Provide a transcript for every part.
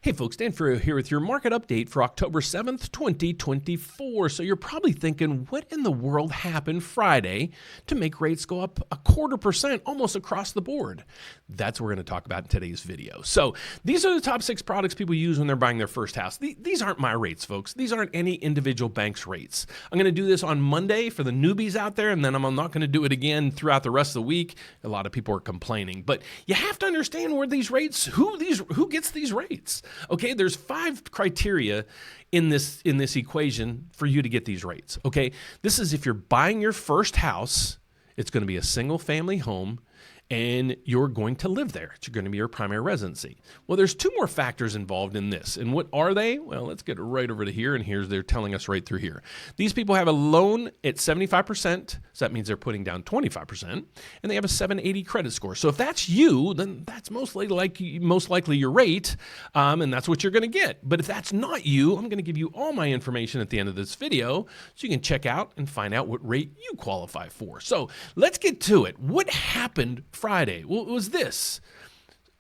Hey folks, Dan Frio here with your market update for October 7th, 2024. So you're probably thinking, what in the world happened Friday to make rates go up 0.25% almost across the board? That's what we're going to talk about in today's video. So these are the top 6 products people use when they're buying their first house. These aren't my rates, folks. These aren't any individual bank's rates. I'm going to do this on Monday for the newbies out there, and then I'm not going to do it again throughout the rest of the week. A lot of people are complaining, but you have to understand where these rates, who gets these rates. Okay, there's 5 criteria in this equation for you to get these rates. Okay, this is if you're buying your first house, it's going to be a single family home, and you're going to live there. It's going to be your primary residency. Well, there's 2 more factors involved in this. And what are they? Well, let's get right over to here, and they're telling us right through here. These people have a loan at 75%, so that means they're putting down 25%, and they have a 780 credit score. So if that's you, then that's most likely your rate, and that's what you're going to get. But if that's not you, I'm going to give you all my information at the end of this video so you can check out and find out what rate you qualify for. So let's get to it. What happened Friday? Well, it was this.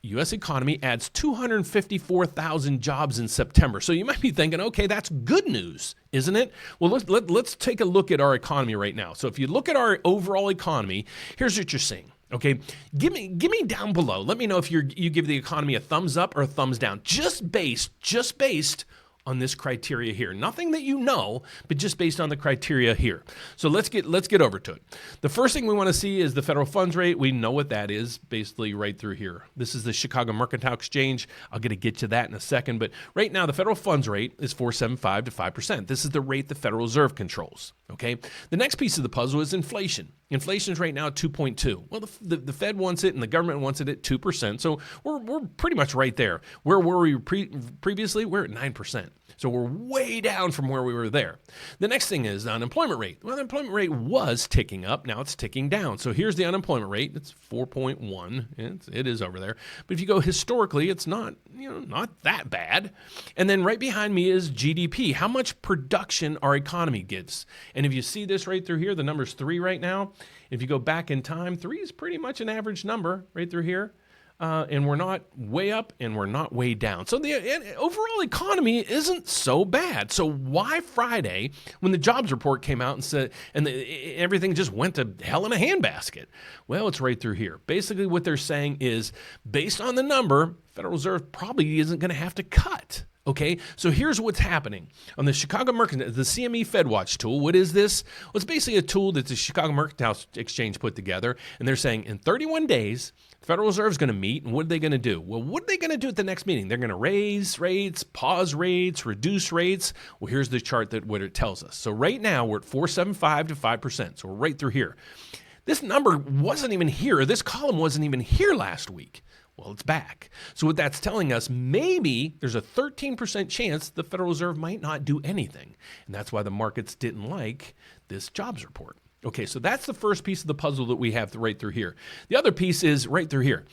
U.S. economy adds 254,000 jobs in September. So you might be thinking, okay, that's good news, isn't it? Well, let's take a look at our economy right now. So if you look at our overall economy, here's what you're seeing. Okay, give me down below. Let me know if you give the economy a thumbs up or a thumbs down, just based on this criteria here. Nothing that you know, but just based on the criteria here. So let's get over to it. The first thing we want to see is the federal funds rate. We know what that is, basically right through here. This is the Chicago Mercantile Exchange. I'll get to that in a second, but right now the federal funds rate is 4.75 to 5%. This is the rate the Federal Reserve controls. Okay. The next piece of the puzzle is inflation. Inflation is right now at 2.2. Well, the Fed wants it and the government wants it at 2%. So we're pretty much right there. Where were we previously? We're at 9%. So we're way down from where we were there. The next thing is the unemployment rate. Well, the unemployment rate was ticking up. Now it's ticking down. So here's the unemployment rate. It's 4.1. It is over there. But if you go historically, it's not that bad. And then right behind me is GDP, how much production our economy gets. And if you see this right through here, the number's 3 right now. If you go back in time, 3 is pretty much an average number right through here. And we're not way up and we're not way down. So the overall economy isn't so bad. So why Friday, when the jobs report came out and said, everything just went to hell in a handbasket? Well, it's right through here. Basically what they're saying is, based on the number, Federal Reserve probably isn't going to have to cut. Okay, so here's what's happening. On the Chicago Mercantile, the CME FedWatch tool, what is this? Well, it's basically a tool that the Chicago Mercantile Exchange put together, and they're saying in 31 days, the Federal Reserve is going to meet, and what are they going to do? Well, what are they going to do at the next meeting? They're going to raise rates, pause rates, reduce rates. Well, here's the chart what it tells us. So right now, we're at 4.75 to 5%, so we're right through here. This number wasn't even here. This column wasn't even here last week. Well, it's back. So what that's telling us, maybe there's a 13% chance the Federal Reserve might not do anything. And that's why the markets didn't like this jobs report. Okay, so that's the first piece of the puzzle that we have right through here. The other piece is right through here.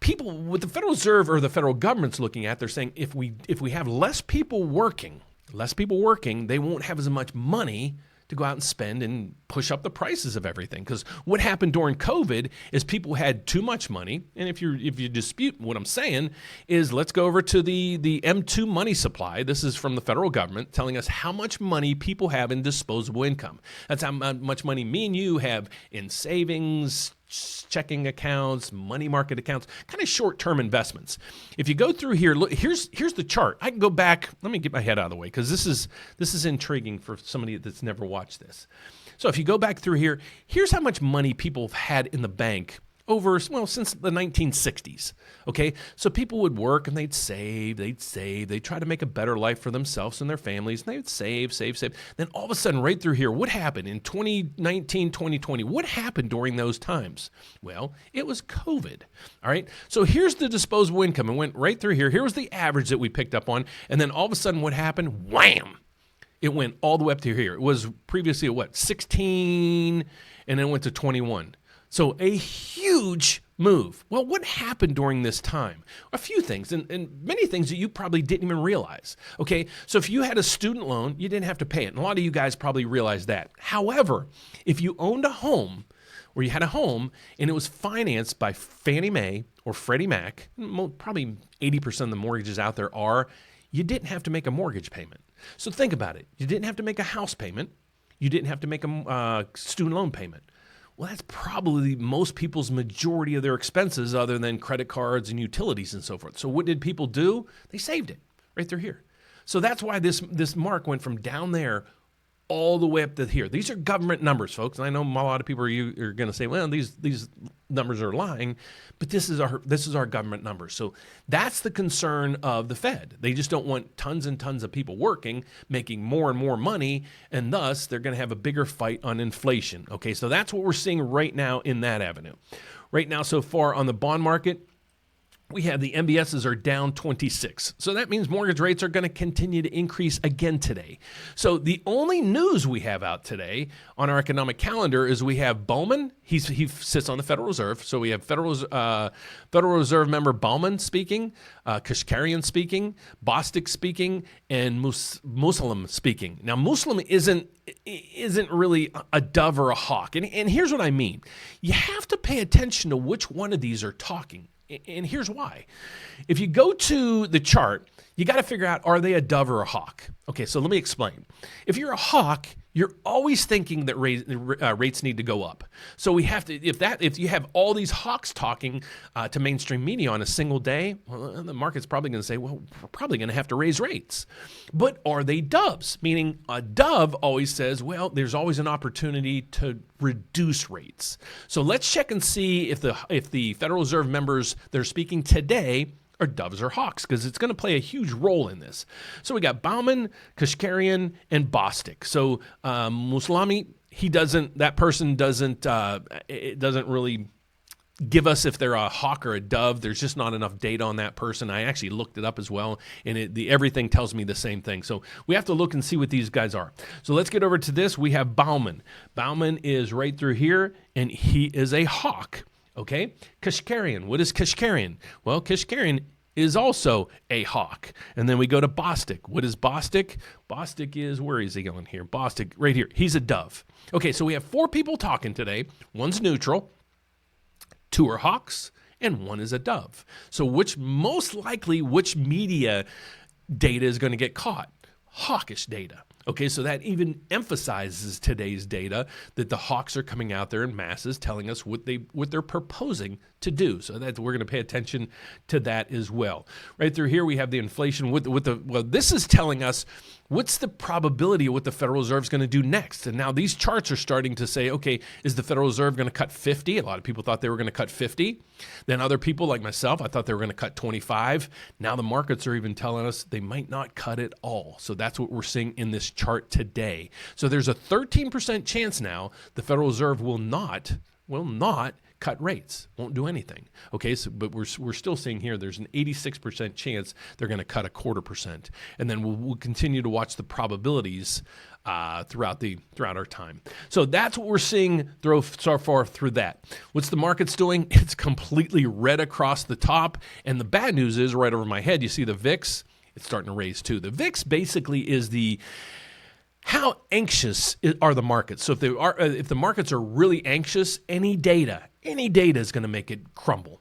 People, what the Federal Reserve or the federal government's looking at, they're saying if we have less people working, they won't have as much money to go out and spend and push up the prices of everything. Because what happened during COVID is people had too much money. And if you dispute what I'm saying, is let's go over to the M2 money supply. This is from the federal government telling us how much money people have in disposable income. That's how much money me and you have in savings, checking accounts, money market accounts, kind of short-term investments. If you go through here, look, here's the chart. I can go back. Let me get my head out of the way because this is intriguing for somebody that's never watched this. So if you go back through here, here's how much money people have had in the bank since the 1960s. Okay, so people would work and they'd save, they'd try to make a better life for themselves and their families, and they'd save. Then all of a sudden, right through here, what happened in 2019, 2020? What happened during those times? Well, it was COVID. All right, so here's the disposable income. It went right through here. Here was the average that we picked up on, and then all of a sudden, what happened? Wham! It went all the way up to here. It was previously at 16, and then it went to 21. So a huge move. Well, what happened during this time? A few things, and many things that you probably didn't even realize. Okay, so if you had a student loan, you didn't have to pay it. And a lot of you guys probably realize that. However, if you owned a home, where you had a home and it was financed by Fannie Mae or Freddie Mac, probably 80% of the mortgages out there are, you didn't have to make a mortgage payment. So think about it. You didn't have to make a house payment. You didn't have to make a student loan payment. Well, that's probably most people's majority of their expenses other than credit cards and utilities and so forth. So what did people do? They saved it right through here. So that's why this mark went from down there all the way up to here. These are government numbers, folks. And I know a lot of people are going to say, well, these numbers are lying, but this is our government numbers. So that's the concern of the Fed. They just don't want tons and tons of people working, making more and more money, and thus they're going to have a bigger fight on inflation. Okay, so that's what we're seeing right now in that avenue. Right now, so far on the bond market, we have the MBSs are down 26. So that means mortgage rates are going to continue to increase again today. So the only news we have out today on our economic calendar is we have Bowman. He sits on the Federal Reserve. So we have Federal Reserve member Bowman speaking, Kashkarian speaking, Bostic speaking, and Muslim speaking. Now, Muslim isn't really a dove or a hawk. And here's what I mean. You have to pay attention to which one of these are talking. And here's why. If you go to the chart, you got to figure out, are they a dove or a hawk? Okay, so let me explain. If you're a hawk, you're always thinking that rates need to go up. So we have to, if you have all these hawks talking to mainstream media on a single day, well, the market's probably going to say, well, we're probably going to have to raise rates. But are they doves? Meaning a dove always says, well, there's always an opportunity to reduce rates. So let's check and see if the Federal Reserve members that are speaking today are doves or hawks, because it's going to play a huge role in this. So we got Bauman, Kashkarian, and Bostic. So Muslimi, that person doesn't really give us if they're a hawk or a dove. There's just not enough data on that person. I actually looked it up as well, and everything tells me the same thing. So we have to look and see what these guys are. So let's get over to this. We have Bauman. Bauman is right through here, and he is a hawk. Okay, Kashkarian. What is Kashkarian? Well, Kashkarian is also a hawk. And then we go to Bostic. What is Bostic? Bostic is, where is he going here? Bostic, right here. He's a dove. Okay, so we have 4 people talking today. One's neutral, 2 are hawks, and 1 is a dove. So which media data is going to get caught? Hawkish data. Okay, so that even emphasizes today's data that the hawks are coming out there in masses telling us what they're proposing to do. So that we're going to pay attention to that as well. Right through here we have the inflation this is telling us what's the probability of what the Federal Reserve is going to do next. And now these charts are starting to say, okay, is the Federal Reserve going to cut 50? A lot of people thought they were going to cut 50. Then other people like myself, I thought they were going to cut 25. Now the markets are even telling us they might not cut it all. So that's what we're seeing in this chart today. So there's a 13% chance now the Federal Reserve will not cut rates, won't do anything. Okay, so but we're still seeing here there's an 86% chance they're going to cut 0.25%, and then we'll continue to watch the probabilities throughout our time. So that's what we're seeing so far through that. What's the markets doing? It's completely red across the top, and the bad news is right over my head. You see the VIX? It's starting to raise too. The VIX basically is how anxious are the markets? So if the markets are really anxious, any data is going to make it crumble.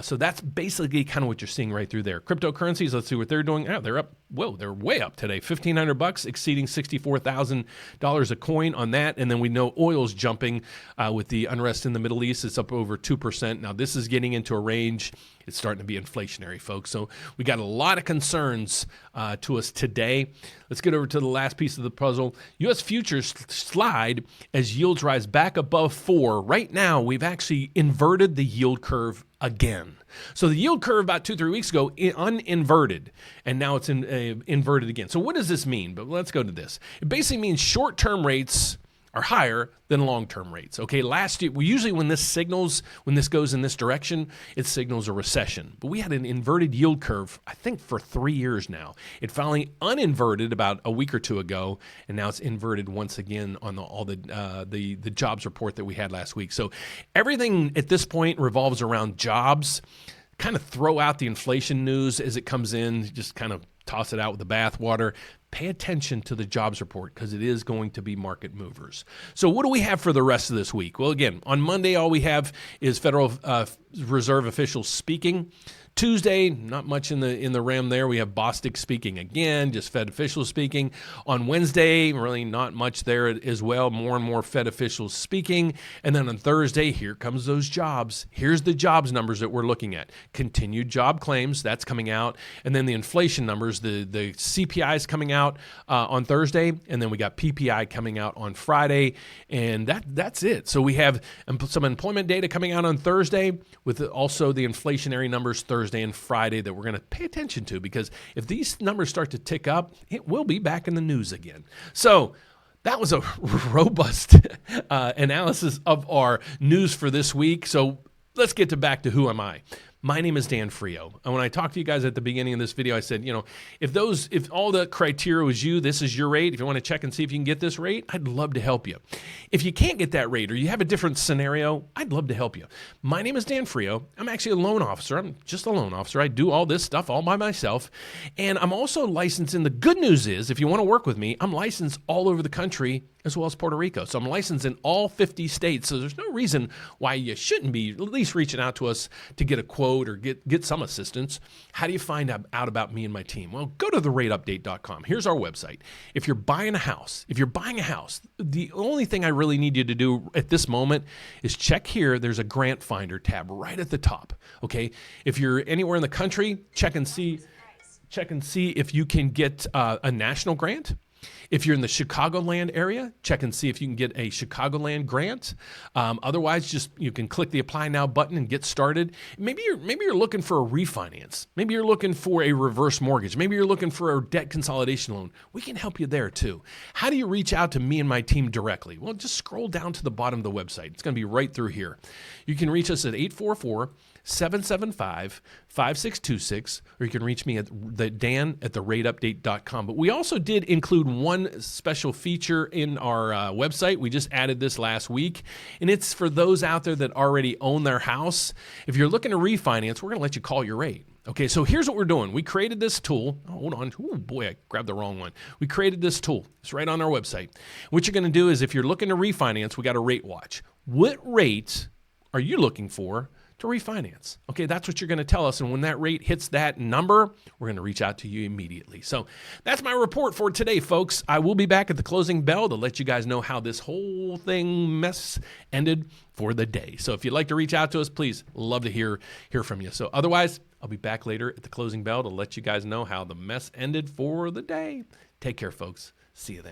So that's basically kind of what you're seeing right through there. Cryptocurrencies, let's see what they're doing. They're up. Whoa, they're way up today. $1,500, exceeding $64,000 a coin on that. And then we know oil's jumping with the unrest in the Middle East. It's up over 2%. Now this is getting into a range. It's starting to be inflationary, folks. So we got a lot of concerns to us today. Let's get over to the last piece of the puzzle. U.S. futures slide as yields rise back above 4. Right now, we've actually inverted the yield curve again. So the yield curve about 2-3 weeks ago uninverted, and now it's inverted again. So what does this mean? But let's go to this. It basically means short-term rates are higher than long-term rates. Okay, last year, usually when this goes in this direction, it signals a recession. But we had an inverted yield curve, I think, for 3 years now. It finally uninverted about a week or two ago, and now it's inverted once again on all the jobs report that we had last week. So everything at this point revolves around jobs. Kind of throw out the inflation news as it comes in, just kind of toss it out with the bathwater. pay attention to the jobs report because it is going to be market movers. So what do we have for the rest of this week? Well, again, on Monday, all we have is Federal Reserve officials speaking. Tuesday, not much in the realm there. We have Bostic speaking again, just Fed officials speaking. On Wednesday, really not much there as well. More and more Fed officials speaking. And then on Thursday, here comes those jobs. Here's the jobs numbers that we're looking at. Continued job claims, that's coming out. And then the inflation numbers, the CPI is coming out on Thursday. And then we got PPI coming out on Friday. And that's it. So we have some employment data coming out on Thursday with also the inflationary numbers Thursday and Friday that we're going to pay attention to, because if these numbers start to tick up, it will be back in the news again. So that was a robust analysis of our news for this week. So let's get back to who am I? My name is Dan Frio. And when I talked to you guys at the beginning of this video, I said, if all the criteria was you, this is your rate. If you want to check and see if you can get this rate, I'd love to help you. If you can't get that rate or you have a different scenario, I'd love to help you. My name is Dan Frio. I'm actually a loan officer. I'm just a loan officer. I do all this stuff all by myself. And I'm also licensed. And the good news is, if you want to work with me, I'm licensed all over the country as well as Puerto Rico. So I'm licensed in all 50 states. So there's no reason why you shouldn't be at least reaching out to us to get a quote or get some assistance. How do you find out about me and my team? Well, go to therateupdate.com. Here's our website. If you're buying a house, the only thing I really need you to do at this moment is check here. There's a grant finder tab right at the top. Okay. If you're anywhere in the country, check and see if you can get a national grant. If you're in the Chicagoland area, check and see if you can get a Chicagoland grant. Otherwise, you can click the Apply Now button and get started. Maybe you're looking for a refinance. Maybe you're looking for a reverse mortgage. Maybe you're looking for a debt consolidation loan. We can help you there too. How do you reach out to me and my team directly? Well, just scroll down to the bottom of the website. It's going to be right through here. You can reach us at 844-775-5626, or you can reach me at dan@therateupdate.com. But we also did include one special feature in our website. We just added this last week, and it's for those out there that already own their house. If you're looking to refinance, we're going to let you call your rate. Okay, so here's what we're doing. We created this tool. Oh, hold on. Oh, boy, I grabbed the wrong one. We created this tool. It's right on our website. What you're going to do is, if you're looking to refinance, we got a RateWatch. What rate are you looking for to refinance? Okay, that's what you're going to tell us. And when that rate hits that number, we're going to reach out to you immediately. So that's my report for today, folks. I will be back at the closing bell to let you guys know how this whole mess ended for the day. So if you'd like to reach out to us, please, love to hear from you. So otherwise, I'll be back later at the closing bell to let you guys know how the mess ended for the day. Take care, folks. See you then.